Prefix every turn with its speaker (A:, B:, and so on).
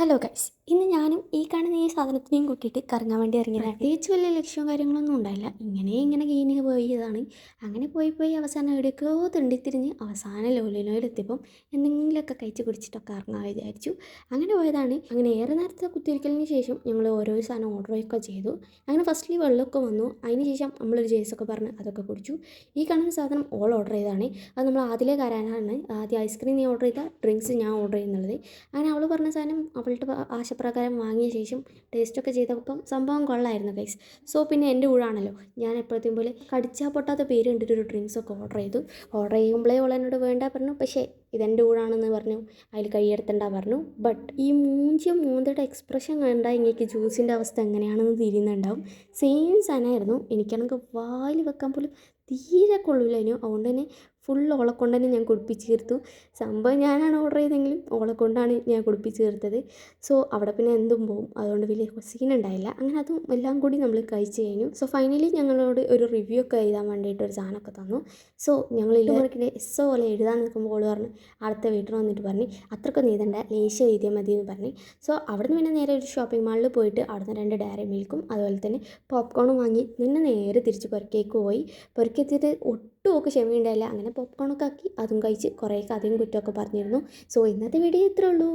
A: Hello guys, ഇന്ന് ഞാനും ഈ കാണുന്ന ഈ സാധനത്തിനെയും കൂട്ടിയിട്ട് കറങ്ങാൻ വേണ്ടി ഇറങ്ങിയതാണ്. പ്രത്യേകിച്ച് വലിയ ലക്ഷ്യവും കാര്യങ്ങളൊന്നും ഉണ്ടായില്ല. ഇങ്ങനെ കീഞ്ഞ് പോയതാണ്. അങ്ങനെ പോയി അവസാനം എവിടെയൊക്കെയോ തിണ്ടിത്തിരിഞ്ഞ് അവസാനം ലോലിനോയിലെത്തിയപ്പം എന്തെങ്കിലുമൊക്കെ കഴിച്ച് കുടിച്ചിട്ടൊക്കെ ഇറങ്ങാൻ വിചാരിച്ചു. അങ്ങനെ പോയതാണ്. അങ്ങനെ ഏറെ നേരത്തെ കുത്തിരിക്കലിന് ശേഷം ഞങ്ങൾ ഓരോ സാധനം ഓർഡറൊക്കെ ചെയ്തു. അങ്ങനെ ഫസ്റ്റ്ലി വെള്ളമൊക്കെ വന്നു. അതിന് ശേഷം നമ്മളൊരു ജ്യൂസൊക്കെ പറഞ്ഞ് അതൊക്കെ കുടിച്ചു. ഈ കാണുന്ന സാധനം ഓർഡർ ചെയ്തതാണ്. അത് നമ്മൾ ആദ്യമേ കരാനാണ്. ആദ്യം ഐസ്ക്രീം നീ ഓർഡർ ചെയ്താൽ ഡ്രിങ്ക്സ് ഞാൻ ഓർഡർ ചെയ്യുന്നുള്ളത്. അങ്ങനെ അവൾ പറഞ്ഞ സാധനം അവളുടെ ആശപ്രകാരം വാങ്ങിയ ശേഷം ടേസ്റ്റൊക്കെ ചെയ്തപ്പം സംഭവം കൊള്ളായിരുന്നു ഗൈസ്. സോ പിന്നെ എൻ്റെ ഊഴാണല്ലോ, ഞാൻ എപ്പോഴത്തേയും പോലെ കടിച്ചാൽ പൊട്ടാത്ത പേര് കണ്ടിട്ടൊരു ഡ്രിങ്ക്സൊക്കെ ഓർഡർ ചെയ്തു. ഓർഡർ ചെയ്യുമ്പോഴേ അവൾ എന്നോട് വേണ്ട പറഞ്ഞു. പക്ഷേ ഇതെൻ്റെ ഊഴാണെന്ന് പറഞ്ഞു. അതിൽ കൈയെടുത്തണ്ട പറഞ്ഞു. ബട്ട് ഈ മൂന്തയുടെ എക്സ്പ്രഷൻ കണ്ടാൽ എനിക്ക് ജ്യൂസിൻ്റെ അവസ്ഥ എങ്ങനെയാണെന്ന് തിരിയുന്നുണ്ടാവും. സെയിം സാധനമായിരുന്നു. എനിക്കാണെങ്കിൽ വായിൽ വെക്കാൻ പോലും തീരെ കൊള്ളില്ലായിരുന്നു. അതുകൊണ്ട് തന്നെ ഫുൾ ഓളെ കൊണ്ട് തന്നെ ഞാൻ കുടിപ്പിച്ച് തീർത്തു. സംഭവം ഞാനാണ് ഓർഡർ ചെയ്തെങ്കിലും ഓളെ കൊണ്ടാണ് ഞാൻ കുടിപ്പിച്ച് തീർത്തത്. സോ അവിടെ പിന്നെ എന്തും പോവും, അതുകൊണ്ട് വലിയ സീനുണ്ടായില്ല. അങ്ങനെ അതും എല്ലാം കൂടി നമ്മൾ കഴിച്ച് കഴിഞ്ഞു. സോ ഫൈനലി ഞങ്ങളോട് ഒരു റിവ്യൂ ഒക്കെ എഴുതാൻ വേണ്ടിയിട്ട് ഒരു സാധനമൊക്കെ തന്നു. സോ ഞങ്ങൾ എല്ലാവർക്കും എസ് പോലെ എഴുതാൻ നിൽക്കുമ്പോൾ ഓൾ പറഞ്ഞു, അടുത്ത വീട്ടിൽ വന്നിട്ട് പറഞ്ഞ് അത്രയ്ക്കൊന്നും എഴുതണ്ട, ലേശം എഴുതിയാൽ മതി എന്ന് പറഞ്ഞ്. സോ അവിടെ നിന്ന് പിന്നെ നേരെ ഒരു ഷോപ്പിംഗ് മാളിൽ പോയിട്ട് അവിടുന്ന് 2 ഡയറി മിൽക്കും അതുപോലെ തന്നെ പോപ്കോണും വാങ്ങി നേരെ തിരിച്ച് പുറക്കേക്ക് പോയി. പുറക്കെത്തിയിട്ട് ഒട്ടും ഒക്കെ ക്ഷമയുണ്ടായില്ല. അങ്ങനെ പോപ്കോണൊക്കെ ആക്കി അതും കഴിച്ച് കുറേ കഥയും കുറ്റമൊക്കെ പറഞ്ഞിരുന്നു. സോ ഇന്നത്തെ വീഡിയോ ഇത്രേ ഉള്ളൂ.